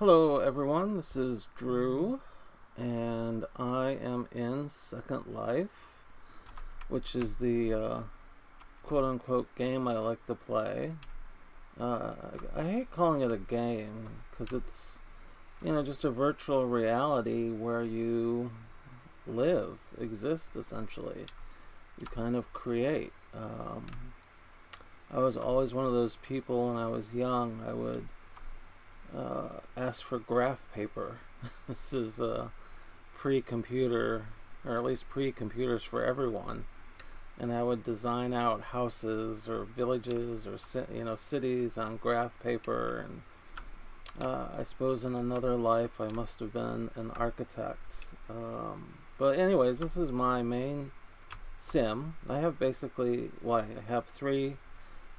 Hello everyone, this is Drew, and I am in Second Life, which is the quote-unquote game I like to play. I hate calling it a game, because it's, just a virtual reality where you live, exist essentially. You kind of create. I was always one of those people when I was young. I would ask for graph paper. This is pre-computer, or at least pre-computers for everyone. And I would design out houses or villages or cities on graph paper. And I suppose in another life I must have been an architect. But anyways, this is my main sim. I have I have three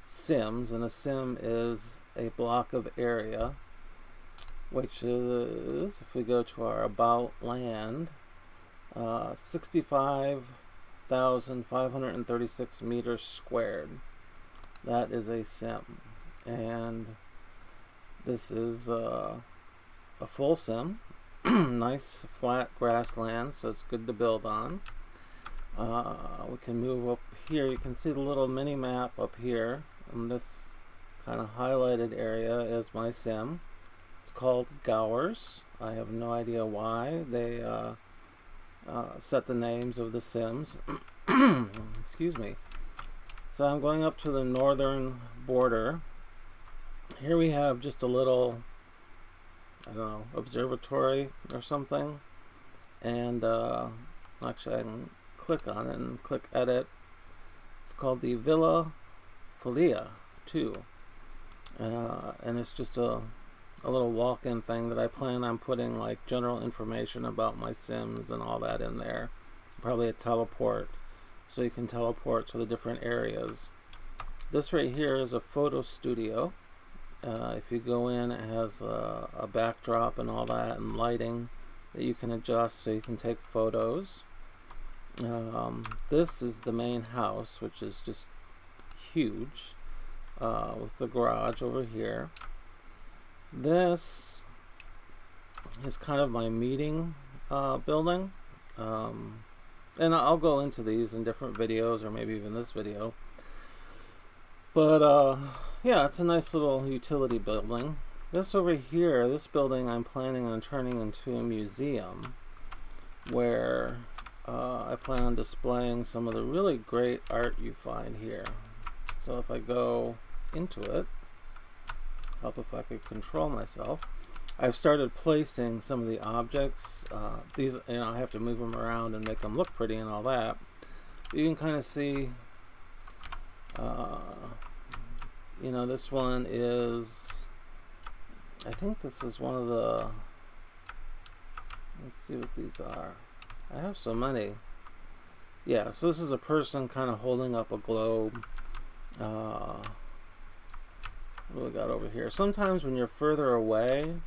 sims, and a sim is a block of area, which is, if we go to our about land, 65,536 meters squared. That is a sim. And this is a full sim. Nice flat grassland, so it's good to build on. We can move up here. You can see the little mini map up here. And this kind of highlighted area is my sim. It's called Gowers. I have no idea why they set the names of the sims. Excuse me. So I'm going up to the northern border. Here we have just a little, I don't know, observatory or something. And actually I can click on it and click edit. It's called the Villa Folia 2. And it's just a little walk-in thing that I plan on putting like general information about my sims and all that in there. Probably a teleport, so you can teleport to the different areas. This right here is a photo studio. If you go in, it has a backdrop and all that, and lighting that you can adjust so you can take photos. This is the main house, which is just huge, with the garage over here. This is kind of my meeting building, and I'll go into these in different videos, or maybe even this video. But yeah, it's a nice little utility building. This over here, this building I'm planning on turning into a museum, where I plan on displaying some of the really great art you find here. So if I go into it, help if I could control myself. I've started placing some of the objects. These, I have to move them around and make them look pretty and all that. But you can kind of see, this one is, I think this is one of the, let's see what these are. I have so many. Yeah, so this is a person kind of holding up a globe. What do we got over here? Sometimes when you're further away,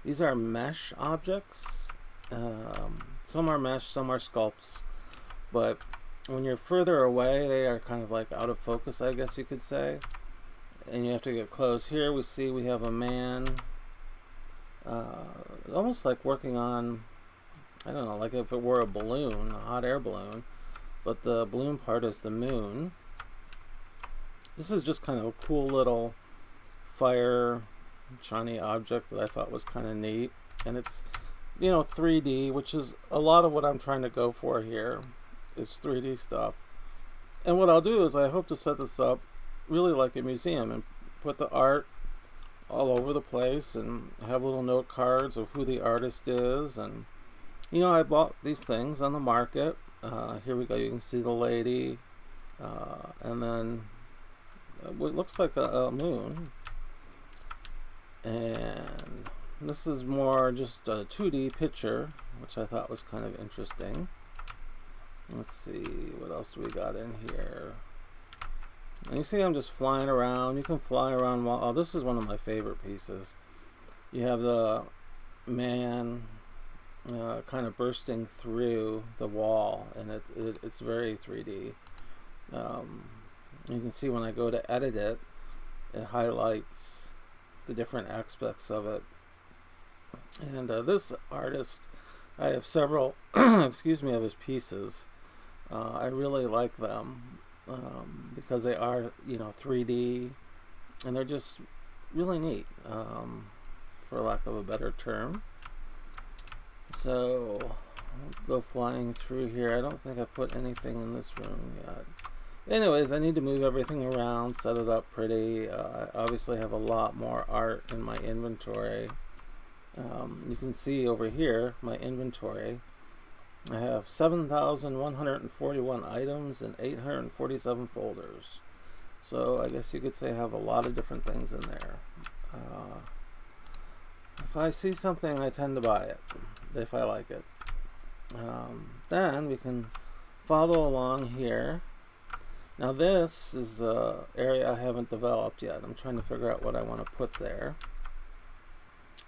these are mesh objects. Some are mesh, some are sculpts. But when you're further away, they are kind of like out of focus, I guess you could say. And you have to get close. Here we have a man, almost like working on, I don't know, like if it were a balloon, a hot air balloon. But the balloon part is the moon. This is just kind of a cool little fire shiny object that I thought was kind of neat, and it's 3D, which is a lot of what I'm trying to go for here, is 3D stuff. And what I'll do is I hope to set this up really like a museum and put the art all over the place and have little note cards of who the artist is. And I bought these things on the market. Here we go, you can see the lady, and then what looks like a moon. And this is more just a 2D picture, which I thought was kind of interesting. Let's see, what else do we got in here? And you see I'm just flying around. You can fly around while, oh, this is one of my favorite pieces. You have the man kind of bursting through the wall, and it's very 3D. You can see when I go to edit it, it highlights the different aspects of it. And this artist, I have several, excuse me, of his pieces. I really like them because they are, 3D, and they're just really neat, for lack of a better term. So, I'll go flying through here. I don't think I put anything in this room yet. Anyways, I need to move everything around, set it up pretty. I obviously have a lot more art in my inventory. You can see over here my inventory. I have 7,141 items and 847 folders. So I guess you could say I have a lot of different things in there. If I see something, I tend to buy it if I like it. Then we can follow along here. Now this is an area I haven't developed yet. I'm trying to figure out what I want to put there.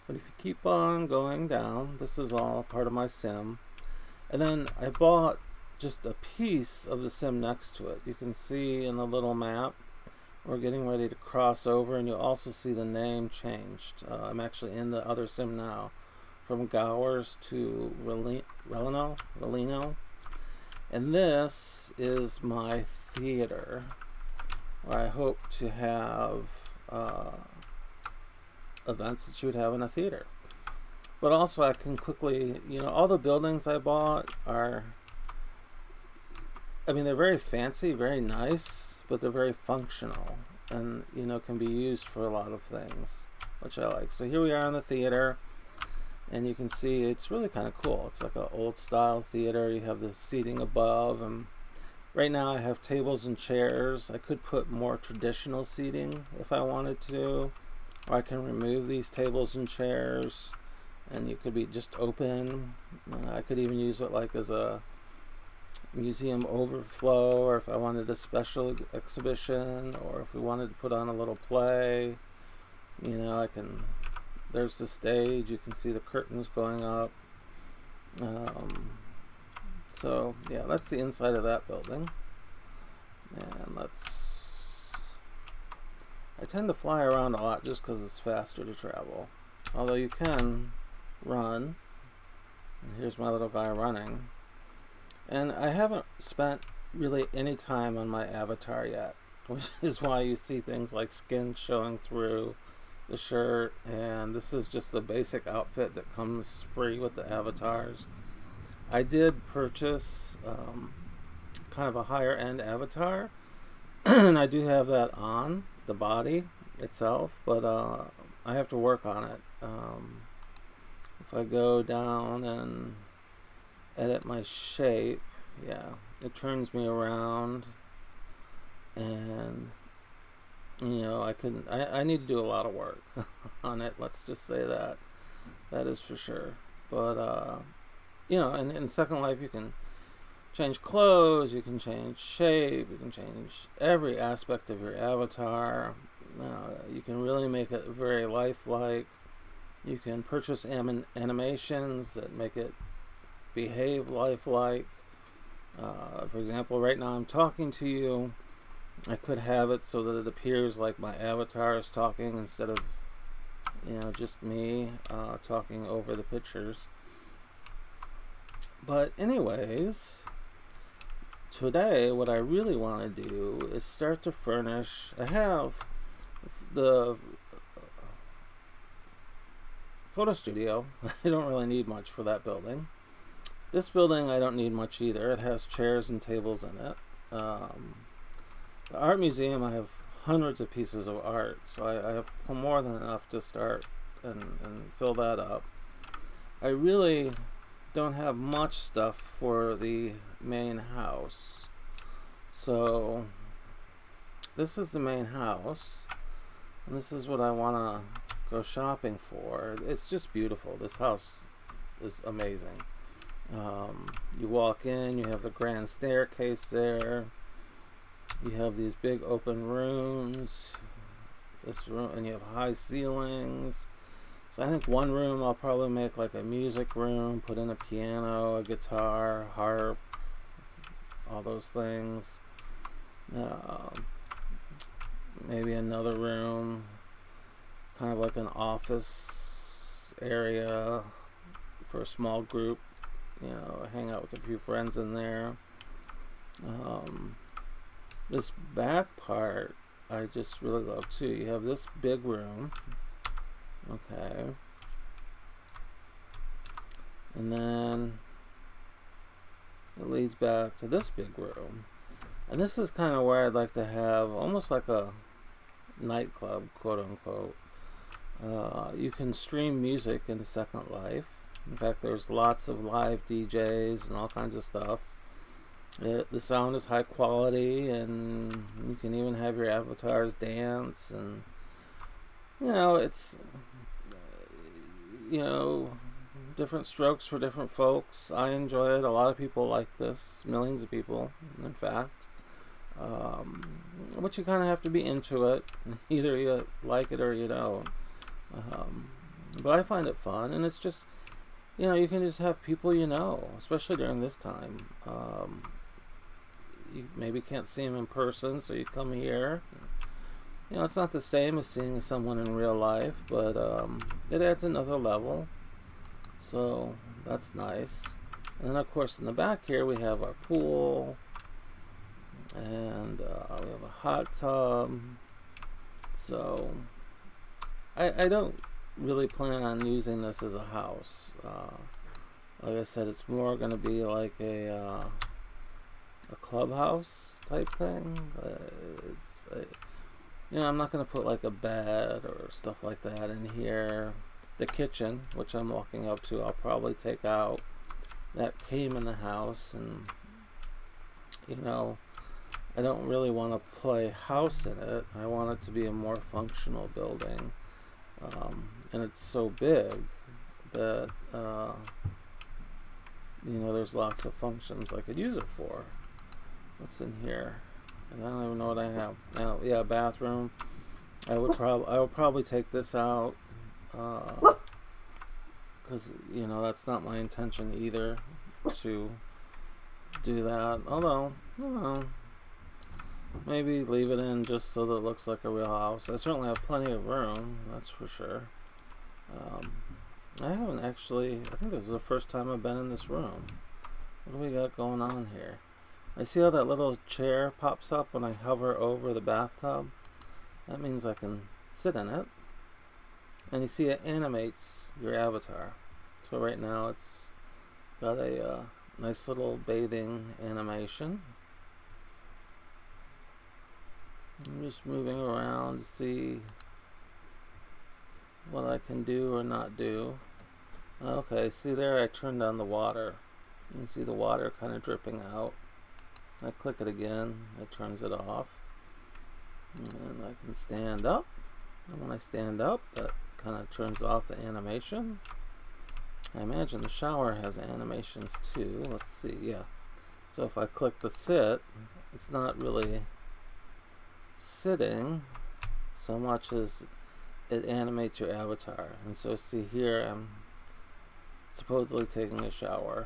But if you keep on going down, this is all part of my sim. And then I bought just a piece of the sim next to it. You can see in the little map, we're getting ready to cross over, and you'll also see the name changed. I'm actually in the other sim now, from Gowers to Relino. And this is my theater, where I hope to have events that you would have in a theater. But also I can quickly, all the buildings I bought are, they're very fancy, very nice, but they're very functional and, can be used for a lot of things, which I like. So here we are in the theater, and you can see it's really kind of cool. It's like an old style theater. You have the seating above, and right now I have tables and chairs. I could put more traditional seating if I wanted to, or I can remove these tables and chairs, and you could be just open. I could even use it like as a museum overflow, or if I wanted a special exhibition, or if we wanted to put on a little play, I can, there's the stage, you can see the curtains going up. So yeah, that's the inside of that building. And I tend to fly around a lot just because it's faster to travel, although you can run. And here's my little guy running. And I haven't spent really any time on my avatar yet, which is why you see things like skin showing through the shirt, and this is just the basic outfit that comes free with the avatars. I did purchase kind of a higher end avatar, and I do have that on the body itself, but I have to work on it. If I go down and edit my shape, yeah, it turns me around, and I need to do a lot of work on it, let's just say that is for sure. But in Second Life you can change clothes, you can change shape, you can change every aspect of your avatar. You can really make it very lifelike. You can purchase animations that make it behave lifelike. For example, right now I'm talking to you. I could have it so that it appears like my avatar is talking instead of just me talking over the pictures. But anyways, today what I really want to do is start to furnish. I have the photo studio. I don't really need much for that building. This building I don't need much either. It has chairs and tables in it. The art museum, I have hundreds of pieces of art, so I have more than enough to start and fill that up. I really don't have much stuff for the main house. So this is the main house, and this is what I want to go shopping for. It's just beautiful. This house is amazing. You walk in, you have the grand staircase there. You have these big open rooms. This room, and you have high ceilings. So I think one room I'll probably make like a music room, put in a piano, a guitar, harp, all those things. Maybe another room, kind of like an office area for a small group. You know, hang out with a few friends in there. This back part I just really love too. You have this big room, okay, and then it leads back to this big room, and this is kind of where I'd like to have almost like a nightclub, quote unquote. You can stream music into Second Life. In fact, there's lots of live DJs and all kinds of stuff. The sound is high quality, and you can even have your avatars dance, and it's different strokes for different folks. I enjoy it. A lot of people like this. Millions of people, in fact. But you kind of have to be into it. Either you like it or you don't. But I find it fun, and it's just, you can just have people especially during this time. You maybe can't see them in person, so you come here. It's not the same as seeing someone in real life, but it adds another level. So that's nice. And then, of course, in the back here we have our pool, and we have a hot tub. So I don't really plan on using this as a house. Like I said, it's more going to be like a clubhouse type thing. I'm not going to put like a bed or stuff like that in here. The kitchen, which I'm walking up to, I'll probably take out. That came in the house, and I don't really want to play house in it. I want it to be a more functional building, and it's so big that there's lots of functions I could use it for. What's in here? And I don't even know what I have. Now, yeah, bathroom. I would probably take this out, because that's not my intention either to do that. Although, maybe leave it in just so that it looks like a real house. I certainly have plenty of room, that's for sure. I haven't actually. I think this is the first time I've been in this room. What do we got going on here? I see how that little chair pops up when I hover over the bathtub. That means I can sit in it. And you see it animates your avatar. So right now it's got a nice little bathing animation. I'm just moving around to see what I can do or not do. Okay, see there, I turned on the water. You can see the water kind of dripping out. I click it again, it turns it off. And I can stand up. And when I stand up, that kind of turns off the animation. I imagine the shower has animations too. Let's see, yeah. So if I click the sit, it's not really sitting so much as it animates your avatar. And so see here, I'm supposedly taking a shower.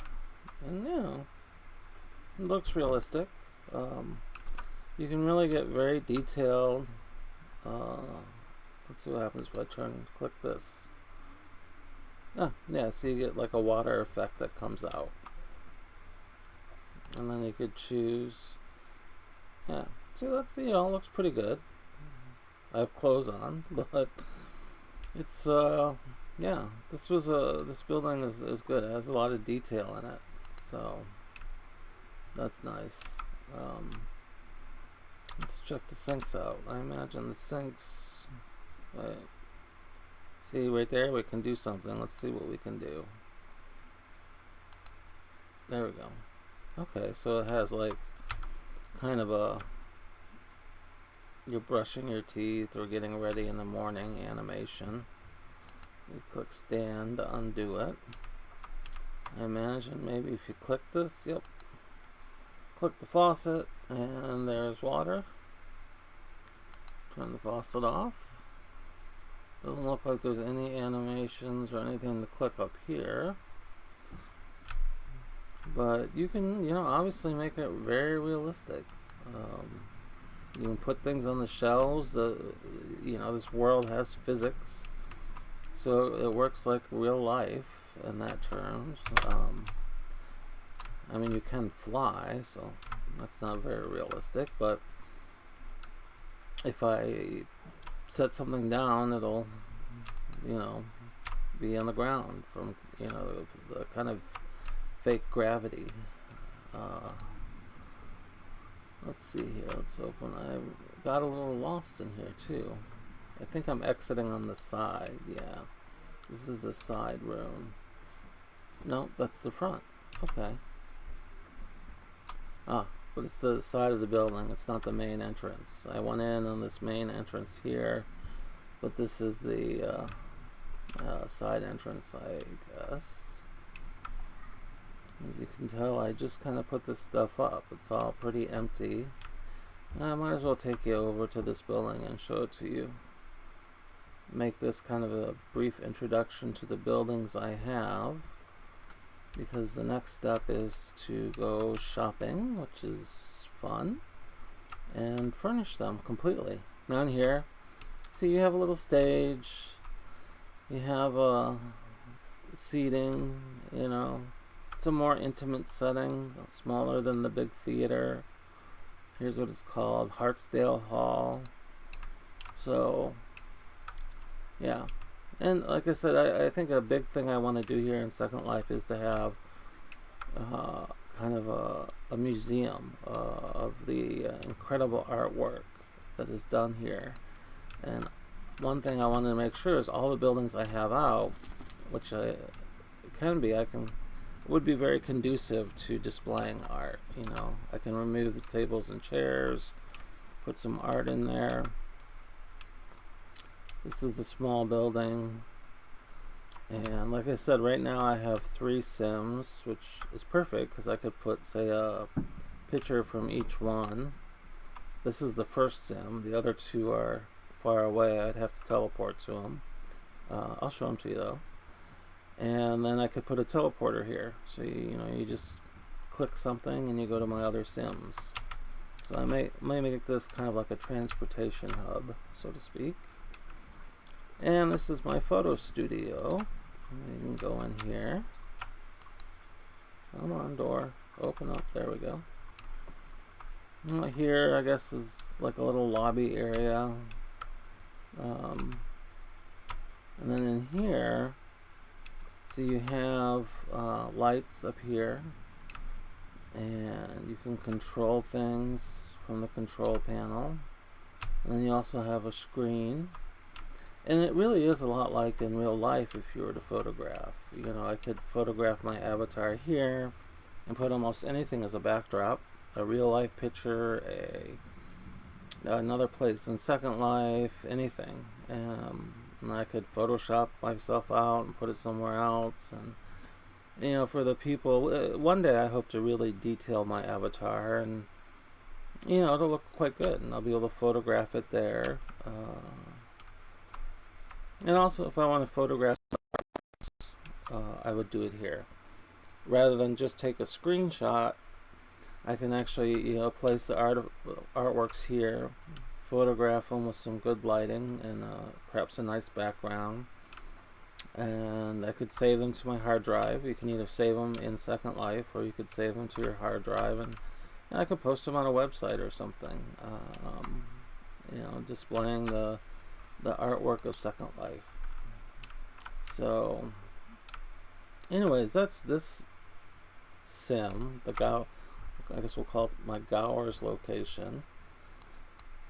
And it looks realistic. You can really get very detailed. Let's see what happens if I click this. Yeah, so you get like a water effect that comes out. And then you could choose. Yeah, see, that's, looks pretty good. I have clothes on, but it's, yeah, this building is good. It has a lot of detail in it. So that's nice. Let's check the sinks out. I imagine the sinks. Wait. See right there, we can do something. Let's see what we can do. There we go. Okay, so it has like kind of a you're brushing your teeth or getting ready in the morning animation. You click stand to undo it. I imagine maybe if you click this, yep. Click the faucet and there's water. Turn the faucet off. Doesn't look like there's any animations or anything to click up here. But you can, obviously make it very realistic. You can put things on the shelves. This world has physics. So it works like real life in that terms. I mean, you can fly, so that's not very realistic, but if I set something down, it'll, you know, be on the ground from, you know, the kind of fake gravity. Uh, let's see here, let's open. I got a little lost in here too. I think I'm exiting on the side, yeah. This is the side room. No, that's the front. Okay. Ah, but it's the side of the building. It's not the main entrance. I went in on this main entrance here, but this is the side entrance, I guess. As you can tell, I just kind of put this stuff up. It's all pretty empty. I might as well take you over to this building and show it to you. Make this kind of a brief introduction to the buildings I have, because the next step is to go shopping, which is fun, and furnish them completely. Down here, see, you have a little stage, you have seating, you know, it's a more intimate setting, smaller than the big theater. Here's what it's called, Hartsdale Hall. So yeah, and like I said, I think a big thing I want to do here in Second Life is to have kind of a museum of the incredible artwork that is done here. And one thing I wanted to make sure is all the buildings I have out, which would be very conducive to displaying art. You know, I can remove the tables and chairs, put some art in there. This is a small building, and like I said, right now I have 3 Sims, which is perfect because I could put, say, a picture from each one. This is the first Sim. The other 2 are far away. I'd have to teleport to them. I'll show them to you though. And then I could put a teleporter here, so you just click something and you go to my other Sims. So I may make this kind of like a transportation hub, so to speak. And this is my photo studio. You can go in here. Come on, door. Open up. There we go. Here, I guess, is like a little lobby area. And then in here, so you have lights up here. And you can control things from the control panel. And then you also have a screen. And it really is a lot like in real life if you were to photograph. You know, I could photograph my avatar here and put almost anything as a backdrop. A real life picture, another place in Second Life, anything. And I could Photoshop myself out and put it somewhere else. And, you know, for the people, one day I hope to really detail my avatar, and, you know, it'll look quite good, and I'll be able to photograph it there. And also, if I want to photograph, I would do it here. Rather than just take a screenshot, I can actually, you know, place the artworks here, photograph them with some good lighting and perhaps a nice background. And I could save them to my hard drive. You can either save them in Second Life, or you could save them to your hard drive, and I could post them on a website or something. You know, displaying the artwork of Second Life. So anyways, that's this sim, I guess we'll call it my Gowers location.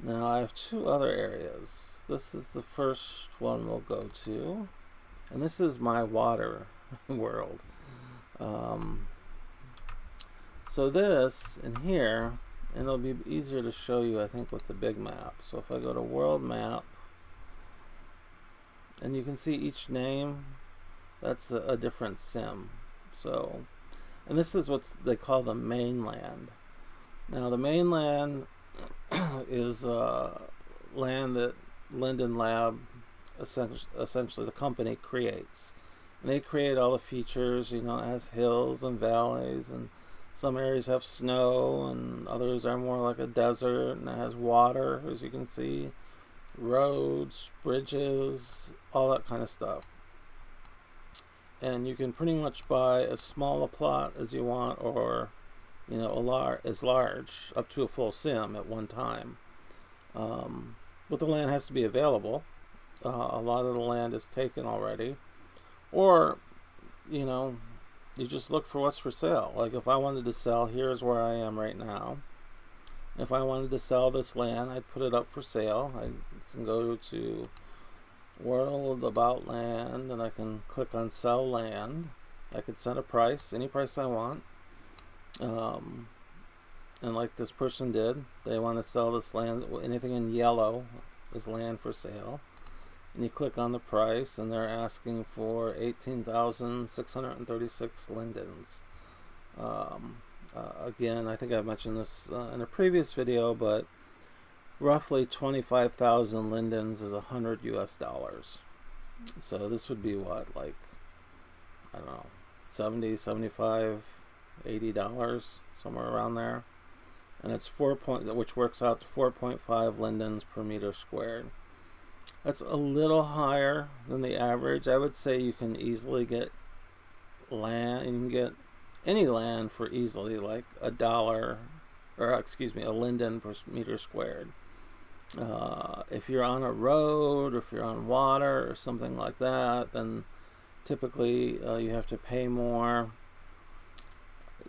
Now I have 2 other areas. This is the first one we'll go to, and this is my water world. So this in here, and it'll be easier to show you, I think, with the big map. So if I go to world map, and you can see each name, that's a different sim. So, and this is what they call the mainland. Now the mainland is land that Linden Lab, essentially the company, creates. And they create all the features. You know, it has hills and valleys, and some areas have snow, and others are more like a desert, and it has water, as you can see, roads, bridges, all that kind of stuff. and you can pretty much buy as small a plot as you want, or as large, up to a full sim at one time. But the land has to be available. A lot of the land is taken already, or you know you just look for what's for sale. Like if I wanted to sell, here's where I am right now. If I wanted to sell this land, I'd put it up for sale. I can go to World About Land, and I can click on Sell Land. I could set a price, any price I want. And like this person did, they want to sell this land. Anything in yellow is land for sale. And you click on the price, and they're asking for 18,636 lindens. Again, I think I mentioned this in a previous video, but roughly 25,000 lindens is $100 US. So this would be what, like, I don't know, 70, 75, $80, somewhere around there. And it's which works out to 4.5 lindens per meter squared. That's a little higher than the average. I would say you can easily get land. You can get any land for easily like a linden per meter squared. If you're on a road, or if you're on water or something like that, then typically you have to pay more.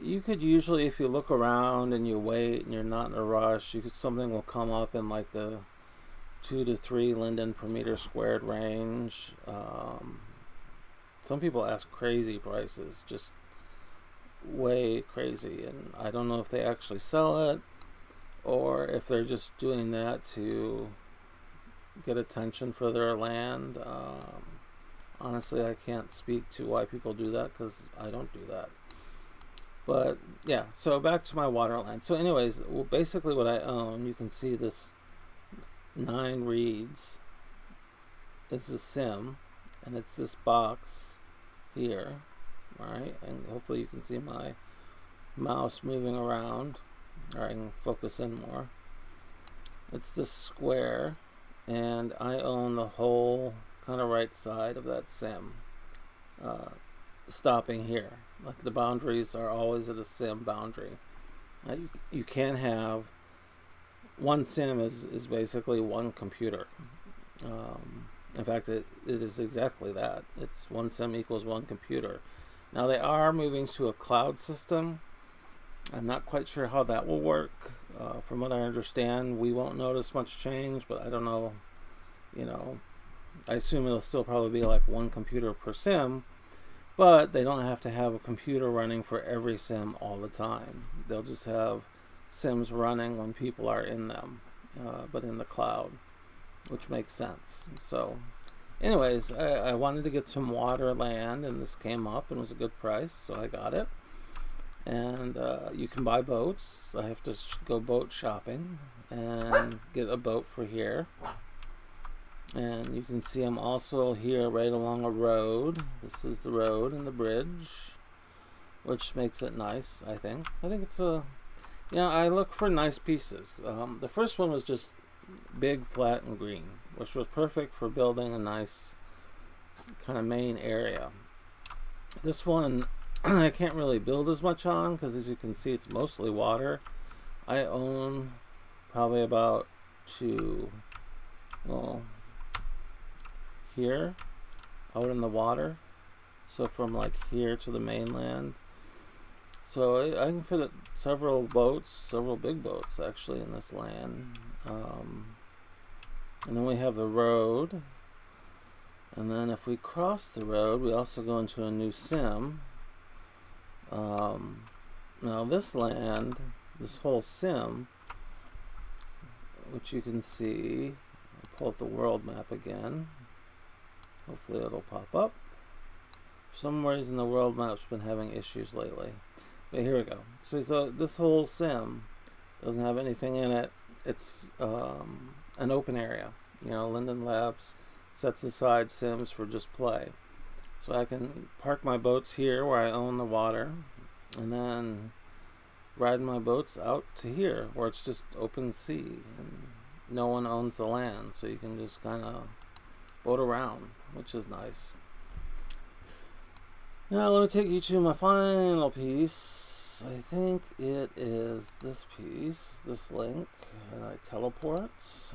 You could usually, if you look around and you wait and you're not in a rush, something will come up in like the 2 to 3 linden per meter squared range. Some people ask crazy prices, just way crazy, and I don't know if they actually sell it or if they're just doing that to get attention for their land. Honestly, I can't speak to why people do that, because I don't do that. But yeah, so back to my water land. So anyways, basically what I own, you can see this 9 reeds is a sim, and it's this box here, right? And hopefully you can see my mouse moving around, or I can focus in more. It's this square, and I own the whole kind of right side of that sim, stopping here. Like the boundaries are always at a sim boundary. You can have one sim is basically one computer. In fact, it is exactly that. It's one sim equals one computer. Now they are moving to a cloud system. I'm not quite sure how that will work. From what I understand, we won't notice much change, but I don't know. I assume it'll still probably be like one computer per sim, but they don't have to have a computer running for every sim all the time. They'll just have sims running when people are in them, but in the cloud, which makes sense. So anyways, I wanted to get some water land, and this came up and was a good price, so I got it. And you can buy boats. I have to go boat shopping and get a boat for here. And you can see I'm also here right along a road. This is the road and the bridge, which makes it nice, I think. I think it's I look for nice pieces. The first one was just big, flat, and green, which was perfect for building a nice kind of main area. This one I can't really build as much on, because as you can see, it's mostly water. I own probably about here out in the water, so from like here to the mainland. So I can fit several big boats actually in this land. And then we have the road, and then if we cross the road, we also go into a new sim. Now this land, this whole sim, which you can see, I'll pull up the world map again. Hopefully it'll pop up. For some reason the world map's been having issues lately. But here we go. So this whole sim doesn't have anything in it. It's an open area. Linden Labs sets aside sims for just play. So I can park my boats here where I own the water, and then ride my boats out to here where it's just open sea and no one owns the land, so you can just kind of boat around, which is nice. Now let me take you to my final piece. I think it is this piece, this link, and I teleport. So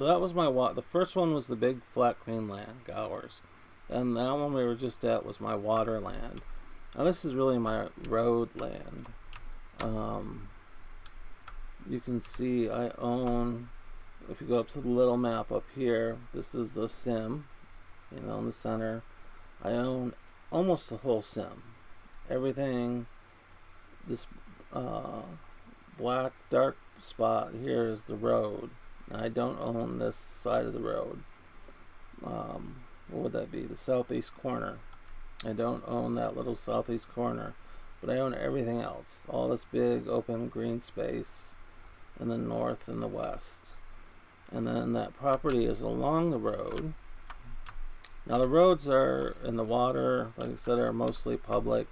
that was my the first one was the big flat green land, Gowers. And that one we were just at was my water land. Now this is really my road land. You can see I own, if you go up to the little map up here, this is the sim, you know, in the center. I own almost the whole sim. Everything, this black dark spot here is the road. I don't own this side of the road. What would that be? The southeast corner. I don't own that little southeast corner, but I own everything else. All this big open green space in the north and the west. And then that property is along the road. Now the roads are in the water, like I said, are mostly public.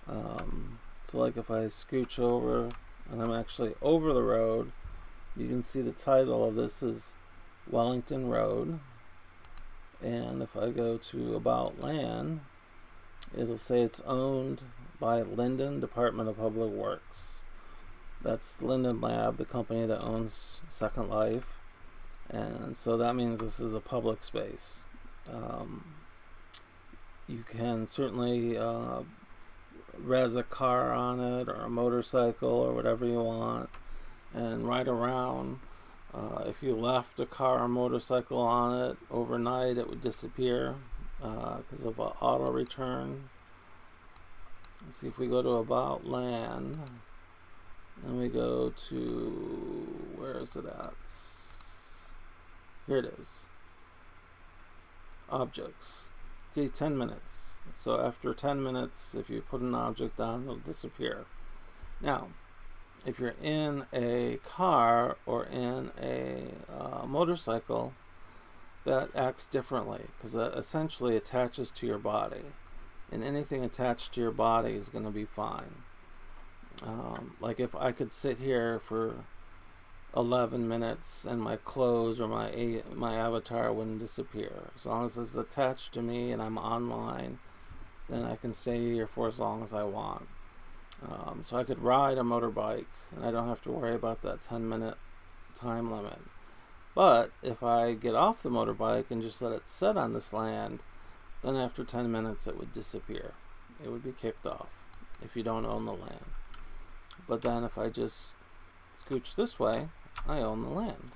So like if I scooch over and I'm actually over the road, you can see the title of this is Wellington Road. And if I go to About Land, it'll say it's owned by Linden Department of Public Works. That's Linden Lab, the company that owns Second Life. And so that means this is a public space. You can certainly res a car on it or a motorcycle or whatever you want and ride around. If you left a car or motorcycle on it overnight, it would disappear because of an auto return. Let's see if we go to About Land and we go to, where is it at? Here it is. Objects. See, 10 minutes. So after 10 minutes, if you put an object on, it'll disappear. Now, if you're in a car or in a motorcycle, that acts differently because that essentially attaches to your body, and anything attached to your body is going to be fine. Like if I could sit here for 11 minutes and my clothes or my avatar wouldn't disappear. As long as it's attached to me and I'm online, then I can stay here for as long as I want. So I could ride a motorbike and I don't have to worry about that 10-minute time limit. But if I get off the motorbike and just let it sit on this land, then after 10 minutes it would disappear. It would be kicked off if you don't own the land. But then if I just scooch this way, I own the land.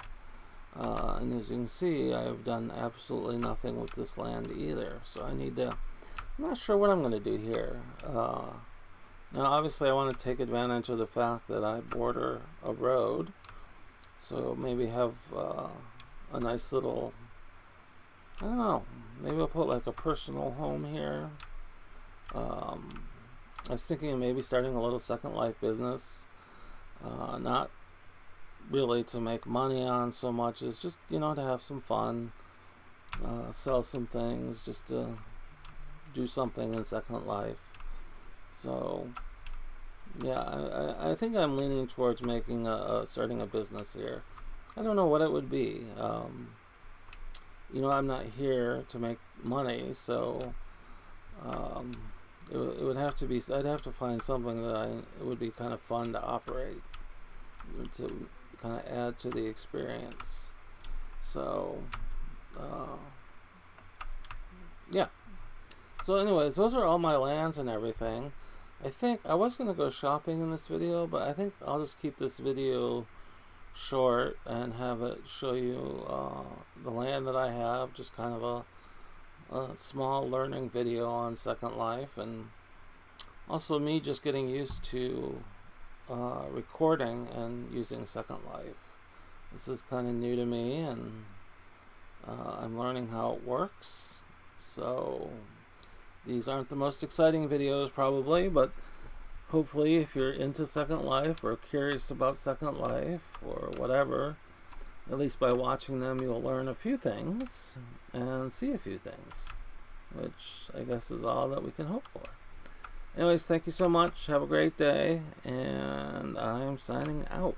And as you can see, I have done absolutely nothing with this land either. So I need to, I'm not sure what I'm going to do here. Now obviously I want to take advantage of the fact that I border a road. So maybe have a nice little, I don't know, maybe I'll put like a personal home here. I was thinking of maybe starting a little Second Life business. Not really to make money on so much as just, you know, to have some fun, sell some things, just to do something in Second Life. So yeah, I think I'm leaning towards making starting a business here. I don't know what it would be. You know, I'm not here to make money, so it would have to be, I'd have to find something that it would be kind of fun to operate, to kind of add to the experience. So yeah. So anyways, those are all my lands and everything. I think I was going to go shopping in this video, but I think I'll just keep this video short and have it show you the land that I have, just kind of a small learning video on Second Life, and also me just getting used to recording and using Second Life. This is kind of new to me, and I'm learning how it works. So these aren't the most exciting videos probably, but hopefully if you're into Second Life or curious about Second Life or whatever, at least by watching them you'll learn a few things and see a few things, which I guess is all that we can hope for. Anyways, thank you so much. Have a great day, and I'm signing out.